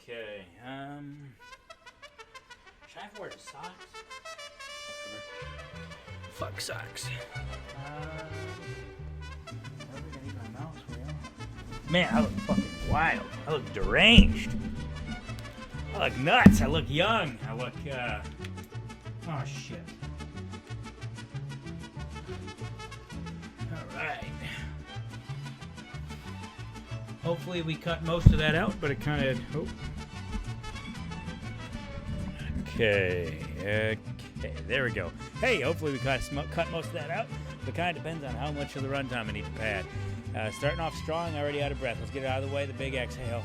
Okay. Should I have wear socks? Whatever. Fuck socks. Where are we gonna eat my mouse wheel? Man, I look fucking wild. I look deranged. I look nuts. I look young. I look, oh shit. Alright. Hopefully we cut most of that out, but it kind of... Oh. Okay, there we go. Hey, hopefully we cut most of that out. But kind of depends on how much of the runtime I need to pad. Starting off strong, already out of breath. Let's get it out of the way, the big exhale.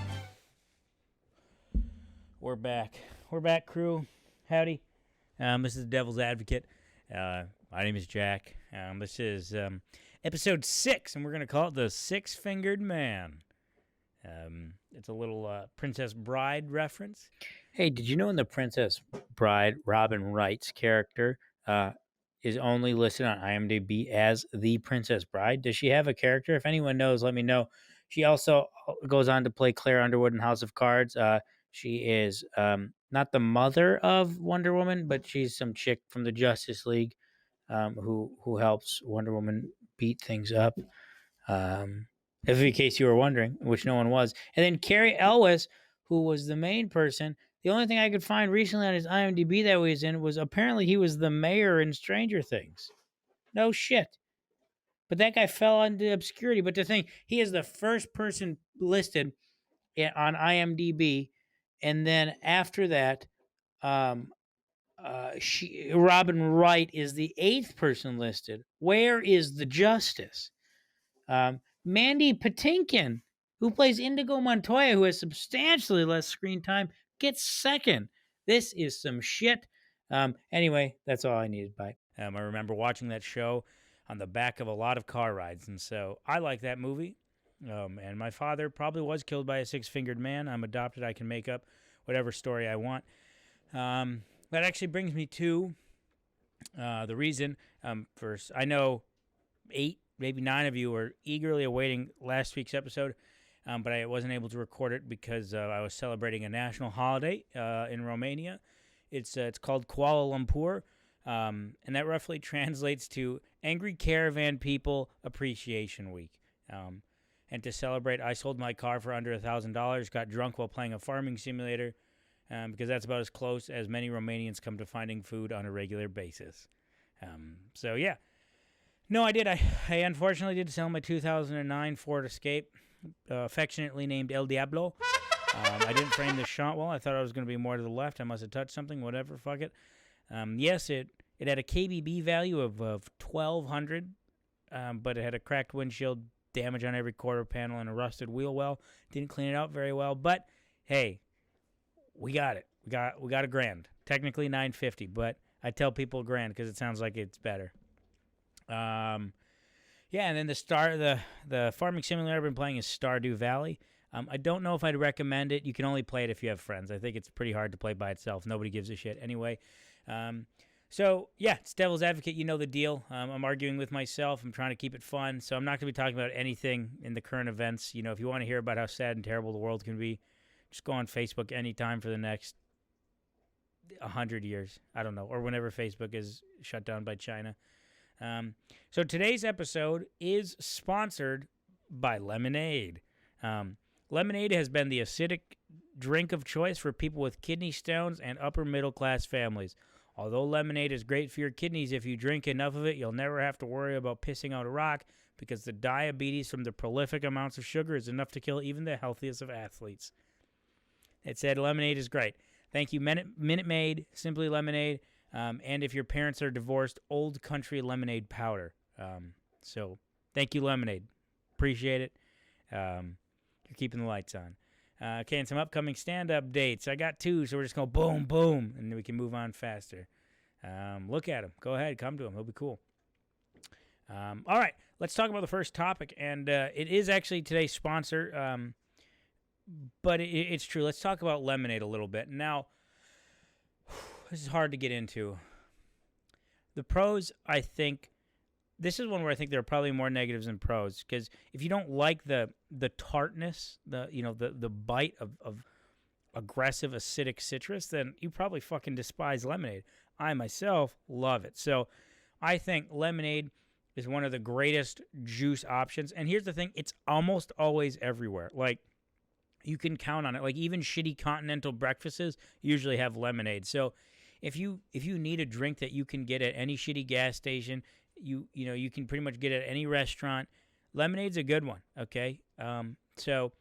We're back. We're back, crew. Howdy. This is the Devil's Advocate. My name is Jack. This is episode 6, and we're going to call it the Six-Fingered Man. It's a little Princess Bride reference. Hey, did you know in The Princess Bride, Robin Wright's character is only listed on IMDb as the Princess Bride? Does she have a character? If anyone knows, let me know. She also goes on to play Claire Underwood in House of Cards. She is not the mother of Wonder Woman, but she's some chick from the Justice League who helps Wonder Woman beat things up. If in case you were wondering, which no one was. And then Carrie Elwes, who was the main person. The only thing I could find recently on his IMDb that he was in was apparently he was the mayor in Stranger Things. No shit. But that guy fell into obscurity. But the thing, he is the first person listed on IMDb. And then after that, Robin Wright is the 8th person listed. Where is the justice? Mandy Patinkin, who plays Indigo Montoya, who has substantially less screen time, gets 2nd. This is some shit. Anyway, that's all I needed. Bye. I remember watching that show on the back of a lot of car rides, and so I like that movie. And my father probably was killed by a six-fingered man. I'm adopted. I can make up whatever story I want. That actually brings me to the reason. First, I know 8, maybe 9 of you were eagerly awaiting last week's episode, but I wasn't able to record it because I was celebrating a national holiday in Romania. It's called Kuala Lumpur, and that roughly translates to Angry Caravan People Appreciation Week. And to celebrate, I sold my car for under $1,000, got drunk while playing a farming simulator, because that's about as close as many Romanians come to finding food on a regular basis. So, yeah. No, I did. I unfortunately did sell my 2009 Ford Escape, affectionately named El Diablo. I didn't frame the shot well. I thought I was going to be more to the left. I must have touched something. Whatever. Fuck it. Yes, it had a KBB value of 1,200, but it had a cracked windshield, damage on every quarter panel, and a rusted wheel well. Didn't clean it out very well, but hey, we got it. We got $1,000. Technically $950, but I tell people $1,000 because it sounds like it's better. Yeah, and then the farming simulator I've been playing is Stardew Valley. I don't know if I'd recommend it. You can only play it if you have friends. I think it's pretty hard to play by itself. Nobody gives a shit anyway. So, yeah, it's Devil's Advocate. You know the deal. I'm arguing with myself. I'm trying to keep it fun. So I'm not going to be talking about anything in the current events. You know, if you want to hear about how sad and terrible the world can be, just go on Facebook anytime for the next 100 years. I don't know. Or whenever Facebook is shut down by China. So today's episode is sponsored by lemonade. Lemonade has been the acidic drink of choice for people with kidney stones and upper middle class families. Although lemonade is great for your kidneys, if you drink enough of it, you'll never have to worry about pissing out a rock because the diabetes from the prolific amounts of sugar is enough to kill even the healthiest of athletes. It said lemonade is great. Thank you, Minute Maid, Simply Lemonade. And if your parents are divorced, Old Country Lemonade Powder. So thank you, Lemonade. Appreciate it. You're keeping the lights on. Okay, and some upcoming stand-up dates. I got 2, so we're just going boom, boom, and then we can move on faster. Look at them. Go ahead. Come to them. It'll be cool. All right, let's talk about the first topic, and it is actually today's sponsor, but it's true. Let's talk about lemonade a little bit. Now, this is hard to get into. The pros, I think, this is one where I think there are probably more negatives than pros, because if you don't like the tartness, the bite of aggressive acidic citrus, then you probably fucking despise lemonade. I myself love it. So I think lemonade is one of the greatest juice options. And here's the thing, it's almost always everywhere. Like, you can count on it. Like, even shitty continental breakfasts usually have lemonade. So if you need a drink that you can get at any shitty gas station, you can pretty much get it at any restaurant. Lemonade's a good one, okay? So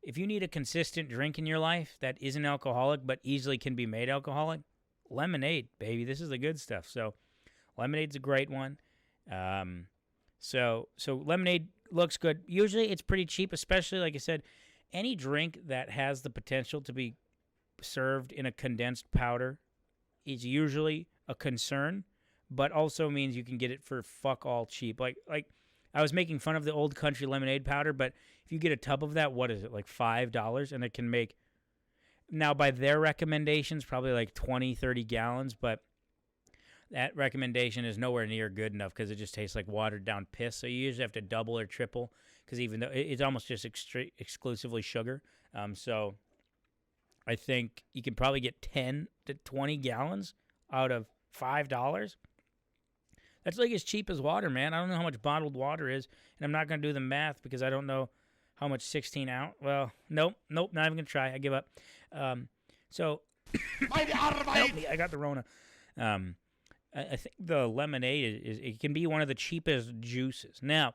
if you need a consistent drink in your life that isn't alcoholic but easily can be made alcoholic, lemonade, baby. This is the good stuff. So lemonade's a great one. So lemonade looks good. Usually it's pretty cheap, especially, like I said, any drink that has the potential to be served in a condensed powder is usually a concern, but also means you can get it for fuck all cheap. Like I was making fun of the old country lemonade powder, but if you get a tub of that, what is it, like $5? And it can make, now by their recommendations, probably like 20, 30 gallons, but that recommendation is nowhere near good enough because it just tastes like watered down piss. So you usually have to double or triple because even though it's almost just exclusively sugar. So I think you can probably get 10 to 20 gallons out of $5. That's like as cheap as water, man. I don't know how much bottled water is, and I'm not going to do the math because I don't know how much 16 ounce. Well, nope, not even going to try. I give up. So, help me, I got the Rona. I think the lemonade it can be one of the cheapest juices. Now,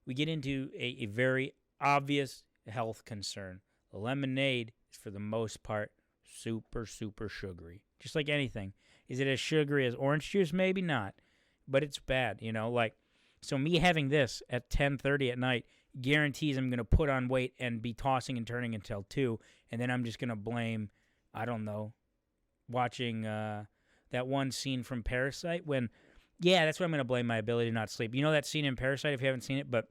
we get into a very obvious health concern. The lemonade is, for the most part, super, super sugary. Just like anything. Is it as sugary as orange juice? Maybe not. But it's bad, like, so me having this at 10:30 at night guarantees I'm going to put on weight and be tossing and turning until 2, and then I'm just going to blame, I don't know, watching that one scene from Parasite when, that's what I'm going to blame, my ability to not sleep. You know that scene in Parasite, if you haven't seen it, but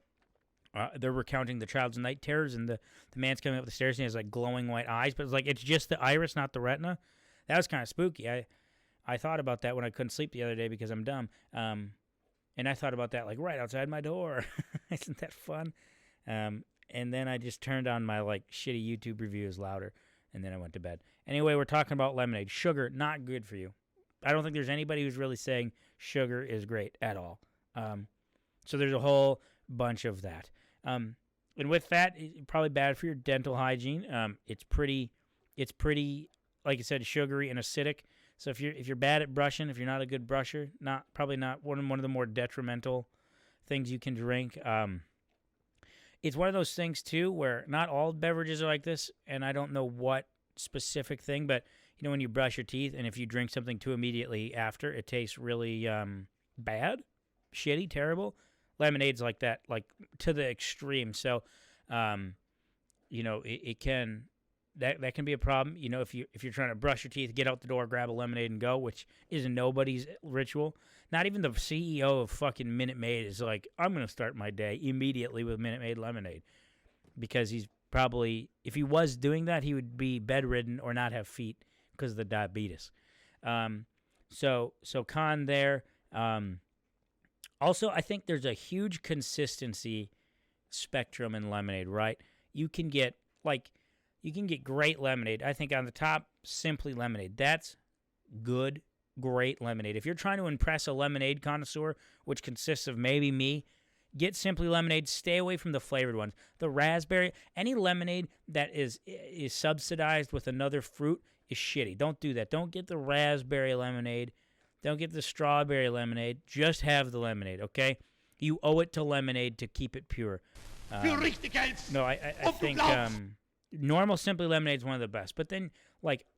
they're recounting the child's night terrors, and the man's coming up the stairs and he has, like, glowing white eyes, but it's just the iris, not the retina. That was kind of spooky. I thought about that when I couldn't sleep the other day because I'm dumb. And I thought about that, like, right outside my door. Isn't that fun? And then I just turned on my, like, shitty YouTube reviews louder, and then I went to bed. Anyway, we're talking about lemonade. Sugar, not good for you. I don't think there's anybody who's really saying sugar is great at all. So there's a whole bunch of that. And with that, it's probably bad for your dental hygiene. It's pretty, like I said, sugary and acidic. So if you're bad at brushing, if you're not a good brusher, probably not one of the more detrimental things you can drink. It's one of those things too where not all beverages are like this, and I don't know what specific thing, but when you brush your teeth and if you drink something too immediately after, it tastes really bad, shitty, terrible. Lemonade's like that, like to the extreme. So, it can. That can be a problem, if you're trying to brush your teeth, get out the door, grab a lemonade, and go, which is nobody's ritual. Not even the CEO of fucking Minute Maid is like, I'm going to start my day immediately with Minute Maid lemonade, because he's probably, if he was doing that, he would be bedridden or not have feet because of the diabetes. So con there. Also, I think there's a huge consistency spectrum in lemonade, right? You can get great lemonade. I think on the top, Simply Lemonade. That's good, great lemonade. If you're trying to impress a lemonade connoisseur, which consists of maybe me, get Simply Lemonade. Stay away from the flavored ones. The raspberry, any lemonade that is subsidized with another fruit is shitty. Don't do that. Don't get the raspberry lemonade. Don't get the strawberry lemonade. Just have the lemonade, okay? You owe it to lemonade to keep it pure. No, I think normal Simply Lemonade is one of the best. But then,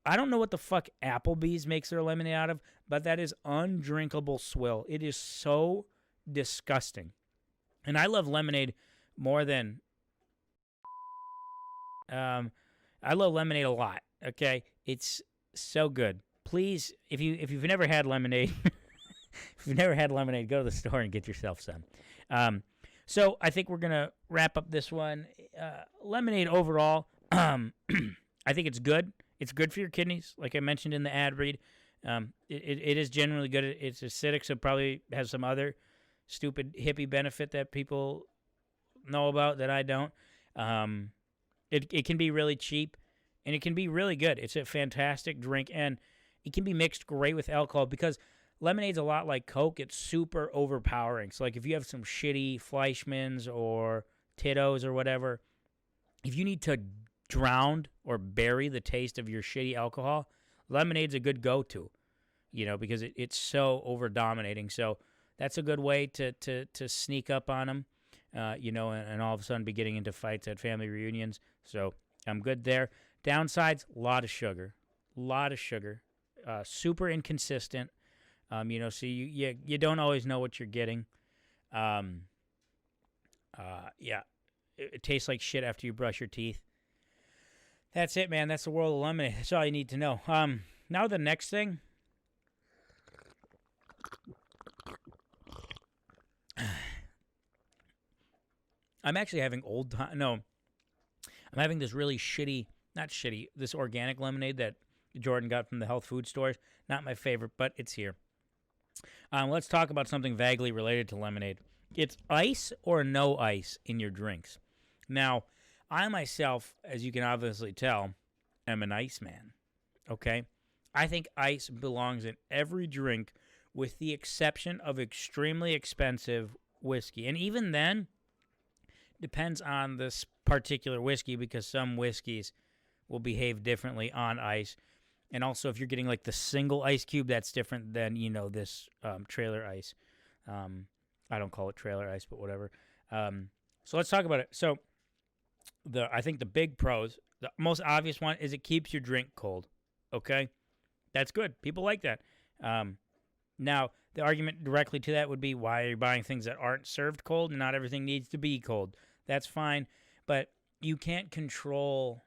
I don't know what the fuck Applebee's makes their lemonade out of, but that is undrinkable swill. It is so disgusting. And I love lemonade more than... I love lemonade a lot, okay? It's so good. Please, if you've never had lemonade... if you've never had lemonade, go to the store and get yourself some. So I think we're going to wrap up this one. Lemonade overall... I think it's good. It's good for your kidneys, like I mentioned in the ad read. It is generally good. It's acidic, so it probably has some other stupid hippie benefit that people know about that I don't. It can be really cheap. and it can be really good. It's a fantastic drink, and it can be mixed great with alcohol because lemonade's a lot like Coke. It's super overpowering. So, like, if you have some shitty Fleischmann's or Tito's or whatever, if you need to drown or bury the taste of your shitty alcohol, lemonade's a good go-to, because it's so over-dominating. So that's a good way to sneak up on them, and all of a sudden be getting into fights at family reunions. So I'm good there. Downsides, a lot of sugar. Super inconsistent. So you don't always know what you're getting. Yeah, it tastes like shit after you brush your teeth. That's it, man. That's the world of lemonade. That's all you need to know. Now the next thing. I'm actually having old time. No, I'm having this really not shitty, this organic lemonade that Jordan got from the health food stores. Not my favorite, but it's here. Let's talk about something vaguely related to lemonade. It's ice or no ice in your drinks. Now, I myself, as you can obviously tell, am an ice man. Okay? I think ice belongs in every drink with the exception of extremely expensive whiskey. And even then, depends on this particular whiskey because some whiskeys will behave differently on ice. And also, if you're getting like the single ice cube, that's different than, this trailer ice. I don't call it trailer ice, but whatever. So let's talk about it. So I think the big pros, the most obvious one is it keeps your drink cold. Okay? That's good. People like that. Now, the argument directly to that would be, why are you buying things that aren't served cold? Not everything needs to be cold. That's fine. But you can't control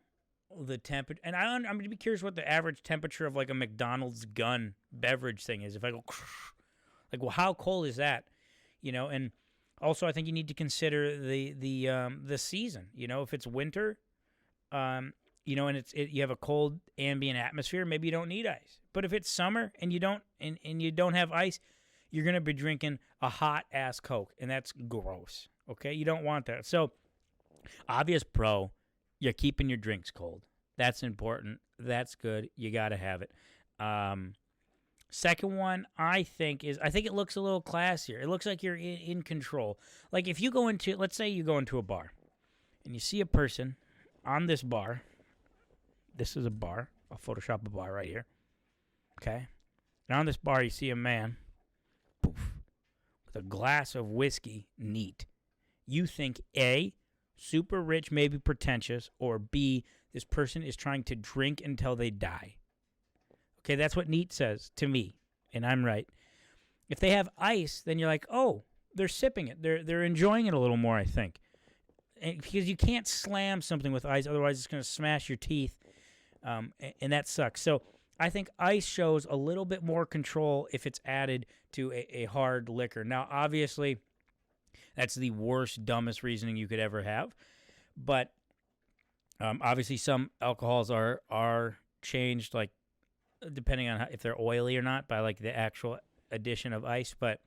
the temperature. And I'm going to be curious what the average temperature of like a McDonald's gun beverage thing is. If I go, like, well, how cold is that? And also I think you need to consider the season. If it's winter, and you have a cold ambient atmosphere, maybe you don't need ice. But if it's summer and you don't have ice, you're gonna be drinking a hot ass Coke, and that's gross. Okay, you don't want that. So, obvious pro, you're keeping your drinks cold. That's important. That's good. You gotta have it. Second one, I think it looks a little classier. It looks like you're in control. Like if you let's say you go into a bar, and you see a person on this bar. This is a bar. I'll Photoshop a bar right here. Okay? And on this bar, you see a man, poof, with a glass of whiskey, neat. You think A, super rich, maybe pretentious, or B, this person is trying to drink until they die. Okay, that's what neat says to me, and I'm right. If they have ice, then you're like, oh, they're sipping it. They're enjoying it a little more, I think. Because you can't slam something with ice, otherwise it's going to smash your teeth, and that sucks. So I think ice shows a little bit more control if it's added to a hard liquor. Now, obviously, that's the worst, dumbest reasoning you could ever have. But obviously, some alcohols are changed, like depending on if they're oily or not, by like the actual addition of ice. But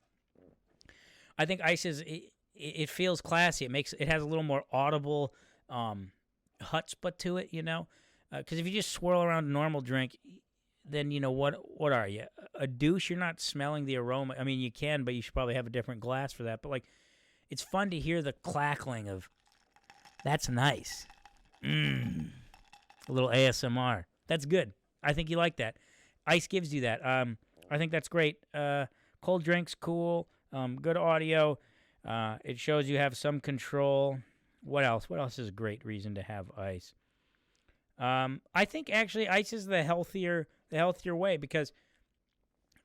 I think ice it feels classy. It has a little more audible chutzpah to it, Because if you just swirl around a normal drink, then what are you? A douche? You're not smelling the aroma. I mean, you can, but you should probably have a different glass for that. But like, it's fun to hear the clackling of. That's nice. A little ASMR. That's good. I think you like that. Ice gives you that. I think that's great. Cold drinks, cool. Good audio. It shows you have some control. What else? What else is a great reason to have ice? I think actually ice is the healthier way because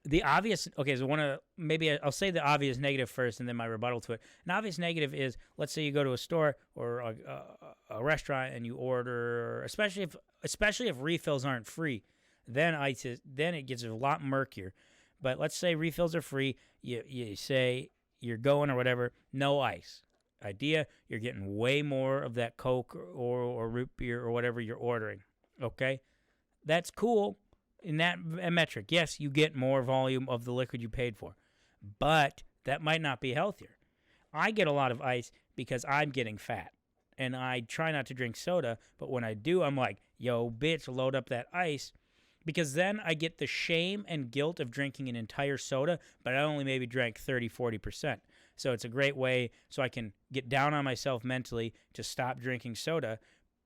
the obvious. Okay, so maybe I'll say the obvious negative first, and then my rebuttal to it. An obvious negative is, let's say you go to a store or a restaurant and you order, especially if refills aren't free, then it gets a lot murkier. But let's say refills are free. You say you're going or whatever, no ice. Idea, you're getting way more of that Coke or root beer or whatever you're ordering. Okay? That's cool in that metric. Yes, you get more volume of the liquid you paid for. But that might not be healthier. I get a lot of ice because I'm getting fat. and I try not to drink soda, but when I do, I'm like, yo, bitch, load up that ice. Because then I get the shame and guilt of drinking an entire soda, but I only maybe drank 30, 40%. So it's a great way so I can get down on myself mentally to stop drinking soda,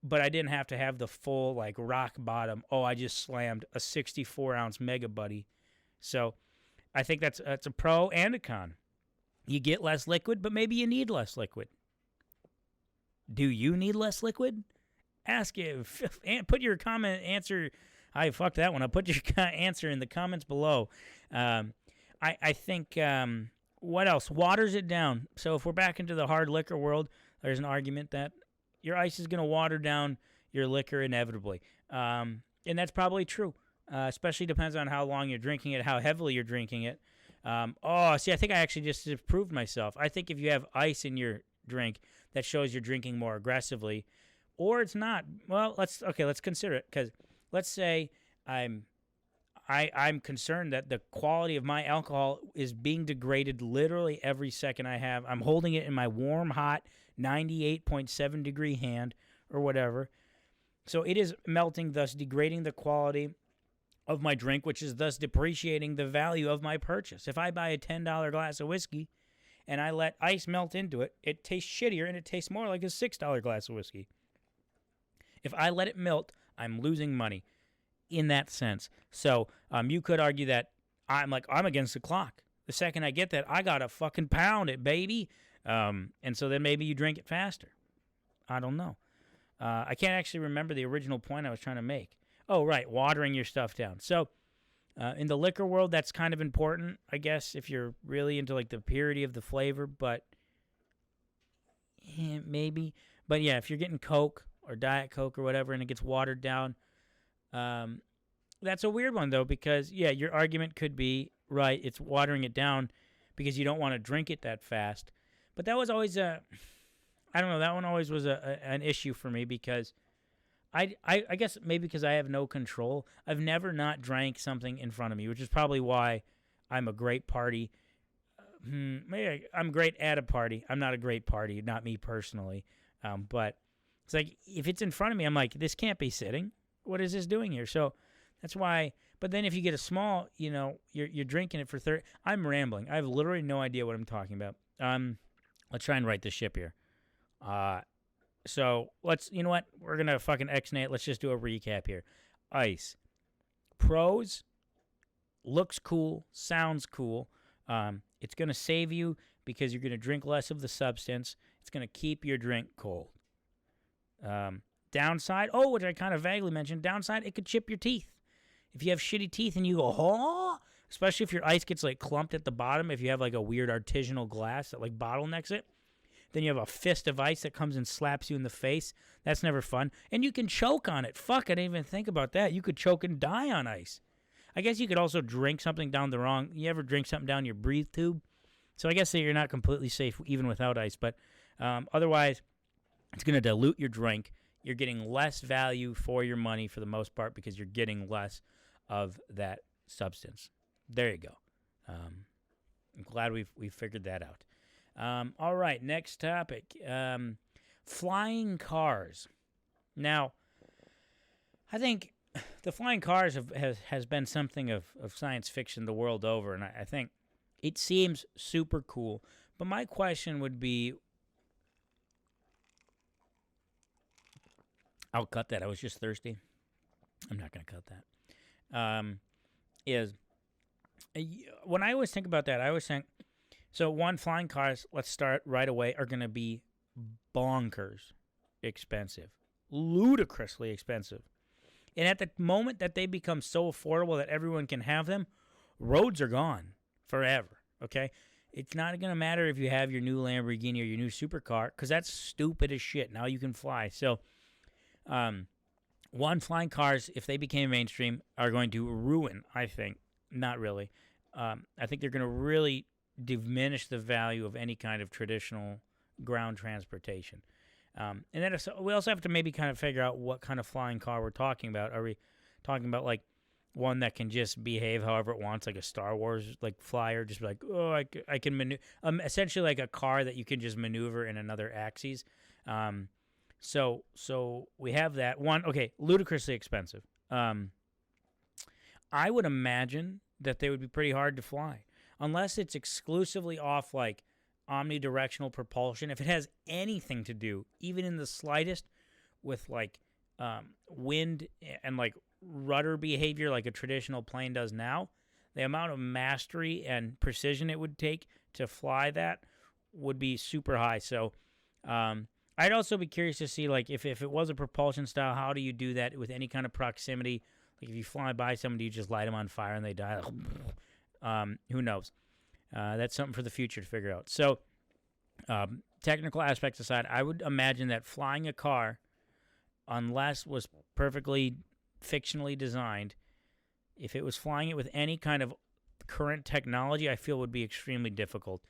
but I didn't have to have the full, like, rock bottom. Oh, I just slammed a 64-ounce Mega Buddy. So I think that's a pro and a con. You get less liquid, but maybe you need less liquid. Do you need less liquid? Ask it. Put your comment answer. I fucked that one. I'll put your answer in the comments below. I think, what else? Waters it down. So if we're back into the hard liquor world, there's an argument that your ice is going to water down your liquor inevitably. And that's probably true. Especially depends on how long you're drinking it, how heavily you're drinking it. I think I actually just proved myself. I think if you have ice in your drink, that shows you're drinking more aggressively, or it's not. Well, let's consider it, because let's say I'm concerned that the quality of my alcohol is being degraded literally every second I have. I'm holding it in my warm, hot 98.7 degree hand or whatever. So it is melting, thus degrading the quality of my drink, which is thus depreciating the value of my purchase. If I buy a $10 glass of whiskey and I let ice melt into it, it tastes shittier and it tastes more like a $6 glass of whiskey. If I let it melt, I'm losing money in that sense. So you could argue that I'm against the clock. The second I get that, I got to fucking pound it, baby. And so then maybe you drink it faster. I don't know. I can't actually remember the original point I was trying to make. Oh, right, watering your stuff down. So in the liquor world, that's kind of important, I guess, if you're really into like the purity of the flavor. But maybe. But yeah, if you're getting Coke or Diet Coke or whatever and it gets watered down, that's a weird one, though, because, yeah, your argument could be, right, it's watering it down because you don't want to drink it that fast. But that was always I don't know, that one always was an issue for me, because I guess maybe because I have no control. I've never not drank something in front of me, which is probably why I'm a great party. Maybe I'm great at a party. I'm not a great party, not me personally. But it's like, if it's in front of me, I'm like, this can't be sitting. What is this doing here? So that's why. But then if you get a small, you're drinking it for 30. I'm rambling. I have literally no idea what I'm talking about. Let's try and right the ship here. So you know what? We're going to fucking X-nay it. Let's just do a recap here. Ice. Pros. Looks cool. Sounds cool. It's going to save you because you're going to drink less of the substance. It's going to keep your drink cold. Downside. Which I kind of vaguely mentioned. Downside, it could chip your teeth. If you have shitty teeth and you go, oh, especially if your ice gets like clumped at the bottom, if you have like a weird artisanal glass that like bottlenecks it, then you have a fist of ice that comes and slaps you in the face. That's never fun. And you can choke on it. Fuck, I didn't even think about that. You could choke and die on ice. I guess you could also drink something down the wrong. You ever drink something down your breathe tube? So I guess that you're not completely safe even without ice. But otherwise, it's going to dilute your drink. You're getting less value for your money for the most part because you're getting less of that substance. There you go. I'm glad we figured that out. All right, next topic. Flying cars. Now, I think the flying cars has been something of science fiction the world over, and I think it seems super cool. But my question would be, I'll cut that. I was just thirsty. I'm not going to cut that. When I always think about that, I always think, so one, flying cars, let's start right away, are going to be bonkers expensive, ludicrously expensive. And at the moment that they become so affordable that everyone can have them, roads are gone forever, okay? It's not going to matter if you have your new Lamborghini or your new supercar, because that's stupid as shit. Now you can fly. So, one, flying cars, if they became mainstream, are going to ruin, I think. Not really. I think they're going to really diminish the value of any kind of traditional ground transportation. And then we also have to maybe kind of figure out what kind of flying car we're talking about. Are we talking about like one that can just behave however it wants, like a Star Wars like flyer, just be like, oh, I can maneuver, essentially like a car that you can just maneuver in another axis, So we have that one. Okay, ludicrously expensive. I would imagine that they would be pretty hard to fly, unless it's exclusively off like omnidirectional propulsion. If it has anything to do, even in the slightest, with like wind and like rudder behavior, like a traditional plane does now, the amount of mastery and precision it would take to fly that would be super high. So I'd also be curious to see, like, if it was a propulsion style, how do you do that with any kind of proximity? Like, if you fly by somebody, you just light them on fire and they die. Who knows? That's something for the future to figure out. So, technical aspects aside, I would imagine that flying a car, unless was perfectly fictionally designed, if it was flying it with any kind of current technology, I feel would be extremely difficult.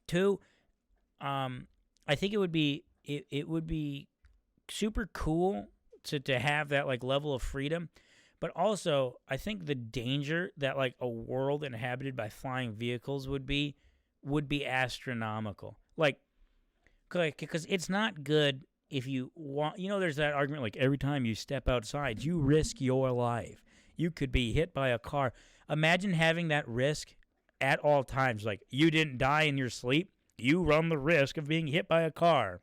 Two, I think it would be super cool to have that like level of freedom, but also I think the danger that like a world inhabited by flying vehicles would be astronomical. Like, because it's not good if you want. There's that argument like every time you step outside, you risk your life. You could be hit by a car. Imagine having that risk at all times. Like, you didn't die in your sleep. You run the risk of being hit by a car.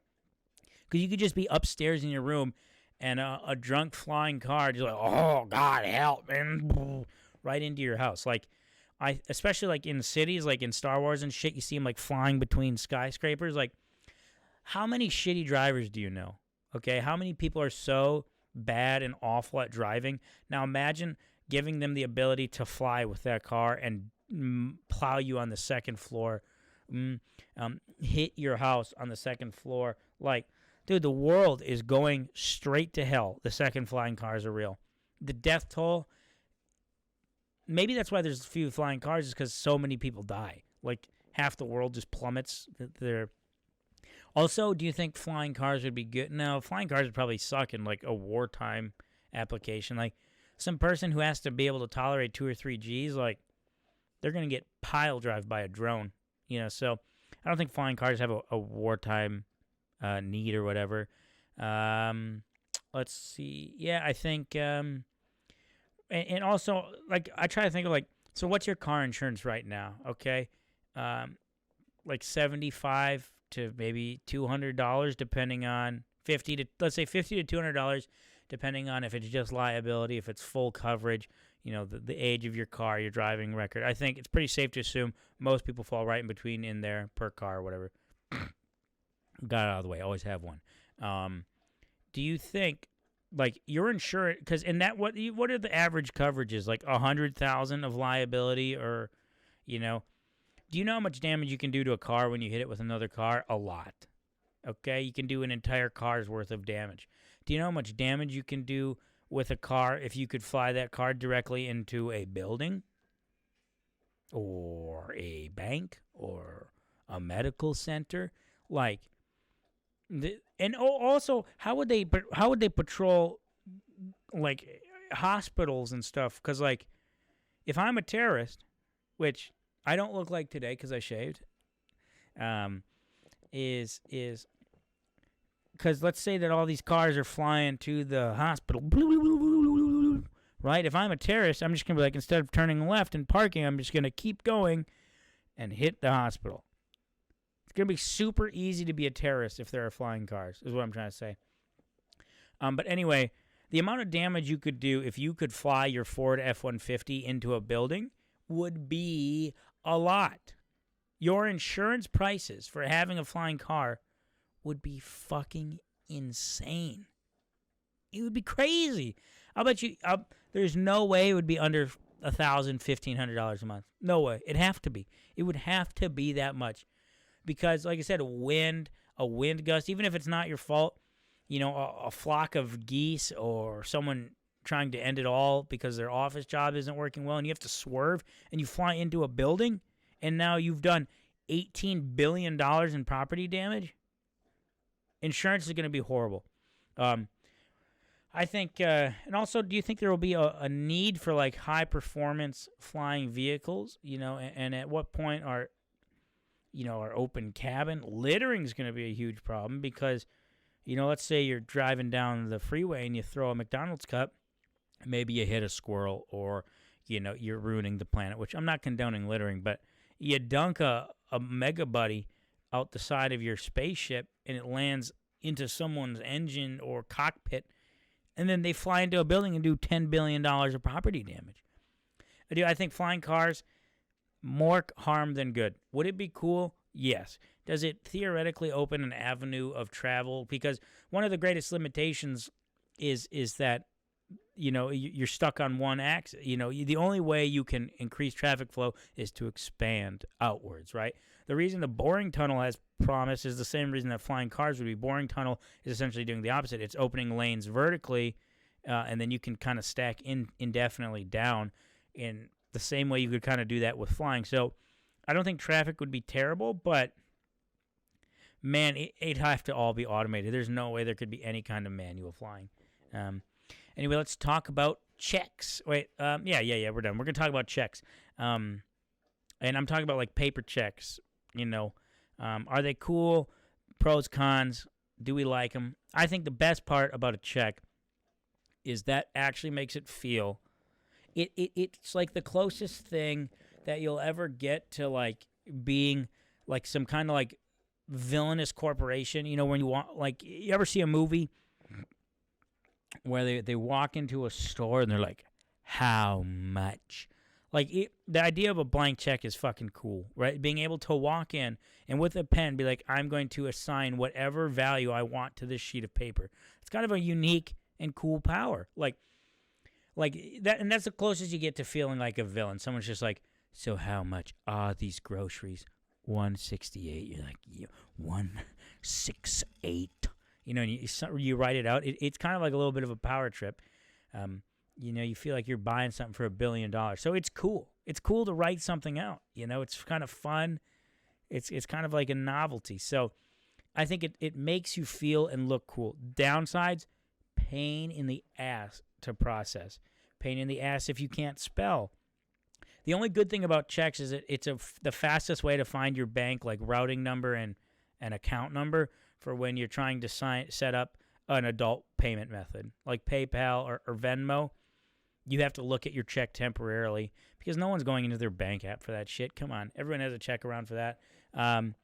Because you could just be upstairs in your room and a drunk flying car just like, oh, God, help, man, right into your house. Like, especially like in cities, like in Star Wars and shit, you see them like flying between skyscrapers. Like, how many shitty drivers do you know? Okay, how many people are so bad and awful at driving? Now imagine giving them the ability to fly with that car and plow you on the second floor, hit your house on the second floor. Like, dude, the world is going straight to hell. The second flying cars are real. The death toll, maybe that's why there's few flying cars, is because so many people die. Like, half the world just plummets. Also, do you think flying cars would be good? No, flying cars would probably suck in like a wartime application. Like, some person who has to be able to tolerate 2 or 3 Gs, like, they're going to get pile drive by a drone. So I don't think flying cars have a wartime need or whatever. Let's see. Yeah, I think, and also, like, I try to think of, like, so what's your car insurance right now? Okay. Like $75 to maybe $200, depending on let's say $50 to $200, depending on if it's just liability, if it's full coverage, the age of your car, your driving record. I think it's pretty safe to assume most people fall right in between in there per car or whatever. Got it out of the way. Always have one. Do you think, like, your insurance, because in that, what are the average coverages? Like 100,000 of liability, or, do you know how much damage you can do to a car when you hit it with another car? A lot. Okay, you can do an entire car's worth of damage. Do you know how much damage you can do with a car if you could fly that car directly into a building or a bank or a medical center? Like, and also, how would they patrol like hospitals and stuff? Because, like, if I'm a terrorist, which I don't look like today because I shaved, is because let's say that all these cars are flying to the hospital, right? If I'm a terrorist, I'm just going to be like, instead of turning left and parking, I'm just going to keep going and hit the hospital. It's going to be super easy to be a terrorist if there are flying cars, is what I'm trying to say. But anyway, the amount of damage you could do if you could fly your Ford F-150 into a building would be a lot. Your insurance prices for having a flying car would be fucking insane. It would be crazy. I'll bet you there's no way it would be under $1,000, $1,500 a month. No way. It'd have to be. It would have to be that much. Because, like I said, a wind gust, even if it's not your fault, a flock of geese or someone trying to end it all because their office job isn't working well and you have to swerve and you fly into a building and now you've done $18 billion in property damage. Insurance is going to be horrible. I think, and also, do you think there will be a need for like high performance flying vehicles? And at what point our open cabin littering is going to be a huge problem because let's say you're driving down the freeway and you throw a McDonald's cup, maybe you hit a squirrel or, you're ruining the planet, which I'm not condoning littering, but you dunk a mega buddy out the side of your spaceship and it lands into someone's engine or cockpit, and then they fly into a building and do $10 billion of property damage. I think flying cars, more harm than good. Would it be cool? Yes. Does it theoretically open an avenue of travel? Because one of the greatest limitations is that, you're stuck on one axis. The only way you can increase traffic flow is to expand outwards, right? The reason the boring tunnel has promise is the same reason that flying cars would be. Boring tunnel is essentially doing the opposite. It's opening lanes vertically, and then you can kind of stack indefinitely down in the same way you could kind of do that with flying. So I don't think traffic would be terrible, but man, it'd have to all be automated. There's no way there could be any kind of manual flying. Anyway, let's talk about checks. Wait, yeah, we're done. We're going to talk about checks. And I'm talking about like paper checks, Are they cool? Pros, cons. Do we like them? I think the best part about a check is that actually makes it feel. It's like the closest thing that you'll ever get to like being like some kind of like villainous corporation. When you want, like, you ever see a movie where they walk into a store and they're like, how much? Like, the idea of a blank check is fucking cool, right? Being able to walk in and with a pen be like, I'm going to assign whatever value I want to this sheet of paper. It's kind of a unique and cool power. Like that, and that's the closest you get to feeling like a villain. Someone's just like, so how much are these groceries? $1.68. You're like, yeah, $1.68. And you write it out. It's kind of like a little bit of a power trip. You feel like you're buying something for $1 billion. So it's cool. It's cool to write something out. It's kind of fun. It's kind of like a novelty. So I think it makes you feel and look cool. Downsides, pain in the ass to process. Pain in the ass if you can't spell. The only good thing about checks is that it's the fastest way to find your bank, like routing number and account number for when you're trying to set up an adult payment method, like PayPal or Venmo. You have to look at your check temporarily because no one's going into their bank app for that shit. Come on. Everyone has a check around for that. And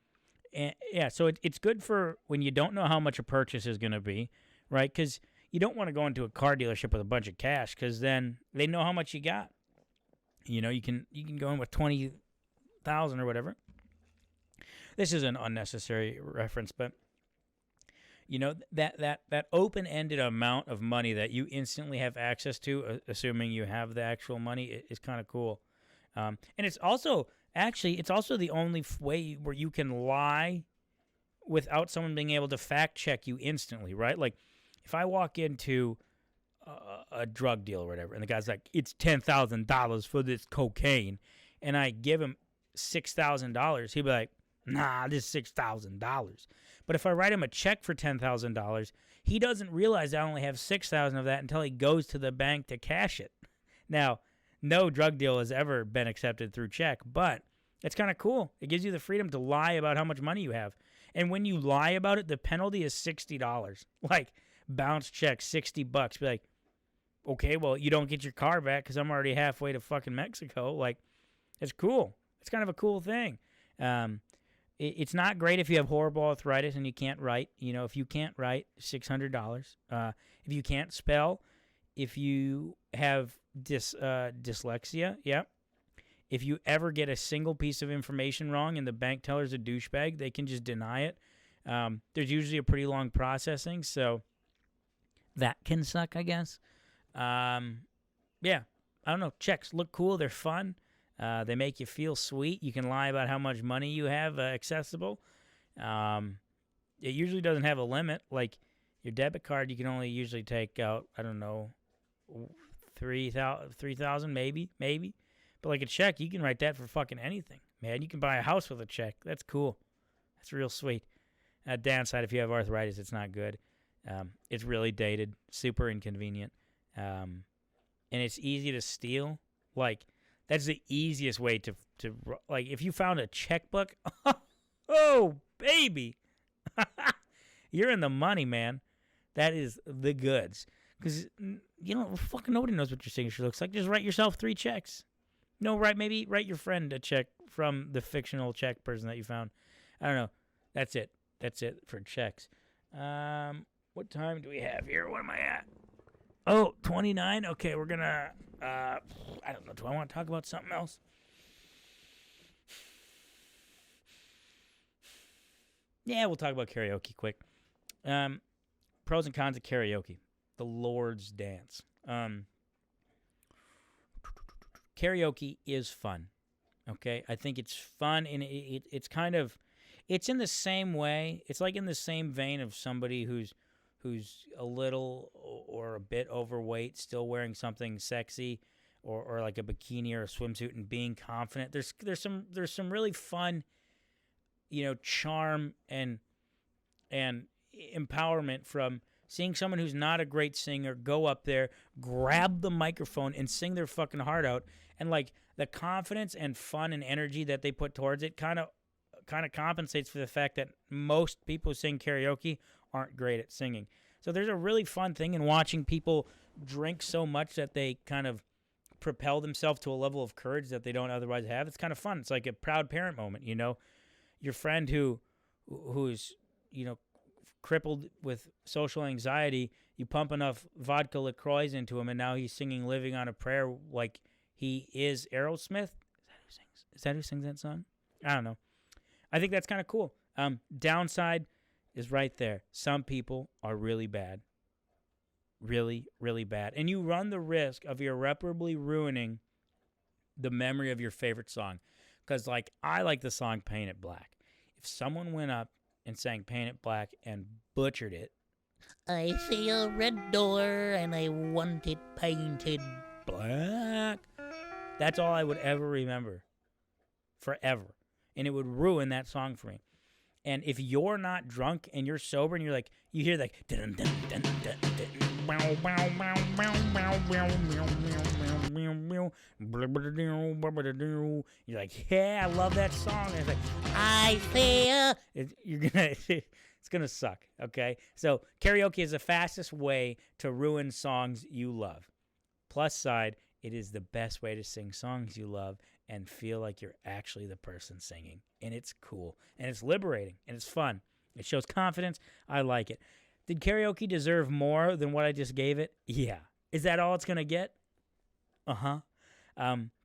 yeah, so it's good for when you don't know how much a purchase is going to be, right? Because you don't want to go into a car dealership with a bunch of cash because then they know how much you got. You can go in with 20,000 or whatever. This is an unnecessary reference, but that open-ended amount of money that you instantly have access to, assuming you have the actual money, is kind of cool. And it's also the only way where you can lie without someone being able to fact check you instantly, right? Like if I walk into a drug deal or whatever, and the guy's like, it's $10,000 for this cocaine, and I give him $6,000, he'll be like, nah, this is $6,000. But if I write him a check for $10,000, he doesn't realize I only have $6,000 of that until he goes to the bank to cash it. Now, no drug deal has ever been accepted through check, but it's kind of cool. It gives you the freedom to lie about how much money you have. And when you lie about it, the penalty is $60. Like, bounce check, $60. Be like, okay, well, you don't get your car back because I'm already halfway to fucking Mexico. Like, it's cool. It's kind of a cool thing. It's not great if you have horrible arthritis and you can't write. If you can't write, $600. If you can't spell, if you have dyslexia, yeah. If you ever get a single piece of information wrong and the bank teller's a douchebag, they can just deny it. There's usually a pretty long processing, so that can suck, I guess. Yeah, I don't know. Checks look cool. They're fun. They make you feel sweet. You can lie about how much money you have accessible. It usually doesn't have a limit. Like your debit card, you can only usually take out, I don't know, 3,000 maybe. But like a check, you can write that for fucking anything, man. You can buy a house with a check. That's cool. That's real sweet. Downside, if you have arthritis, it's not good. It's really dated, super inconvenient, and it's easy to steal. Like, that's the easiest way to like, if you found a checkbook, oh, baby. you're in the money, man. That is the goods. Because, fucking nobody knows what your signature looks like. Just write yourself 3 checks. No, maybe write your friend a check from the fictional check person that you found. I don't know. That's it. That's it for checks. What time do we have here? What am I at? Oh, 29? Okay, we're going to, I don't know. Do I want to talk about something else? Yeah, we'll talk about karaoke quick. Pros and cons of karaoke. The Lord's Dance. Karaoke is fun. Okay, I think it's fun, and it's kind of, it's in the same way. It's like in the same vein of somebody who's a little or a bit overweight, still wearing something sexy, or like a bikini or a swimsuit, and being confident. There's some really fun, charm and empowerment from seeing someone who's not a great singer go up there, grab the microphone, and sing their fucking heart out. And, like, the confidence and fun and energy that they put towards it kind of compensates for the fact that most people who sing karaoke aren't great at singing. So there's a really fun thing in watching people drink so much that they kind of propel themselves to a level of courage that they don't otherwise have. It's kind of fun. It's like a proud parent moment, Your friend who's, crippled with social anxiety, you pump enough vodka LaCroix into him, and now he's singing Living on a Prayer like he is Aerosmith. Is that who sings that song? I don't know. I think that's kind of cool. Downside is right there. Some people are really bad. Really, really bad. And you run the risk of irreparably ruining the memory of your favorite song. Because, like, I like the song Paint It Black. If someone went up and sang Paint It Black and butchered it, I see a red door and I want it painted black, that's all I would ever remember. Forever. And it would ruin that song for me. And if you're not drunk and you're sober and you're like, you hear like, dun, dun, dun, dun, dun, you're like, yeah, I love that song. And it's like, I feel. It's gonna suck. Okay, so karaoke is the fastest way to ruin songs you love. Plus side, it is the best way to sing songs you love and feel like you're actually the person singing. And it's cool. And it's liberating. And it's fun. It shows confidence. I like it. Did karaoke deserve more than what I just gave it? Yeah. Is that all it's going to get? Uh-huh.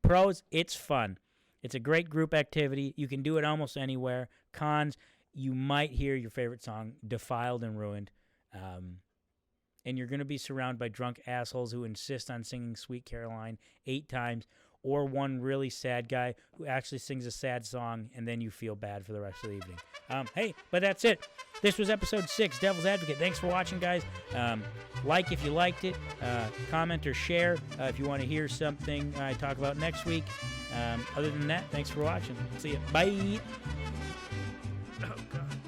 Pros, it's fun. It's a great group activity. You can do it almost anywhere. Cons, you might hear your favorite song defiled and ruined. And you're going to be surrounded by drunk assholes who insist on singing Sweet Caroline 8 times, or one really sad guy who actually sings a sad song, and then you feel bad for the rest of the evening. Hey, but that's it. This was episode 6, Devil's Advocate. Thanks for watching, guys. Like if you liked it. Comment or share if you want to hear something I talk about next week. Other than that, thanks for watching. See ya. Bye. Oh, God.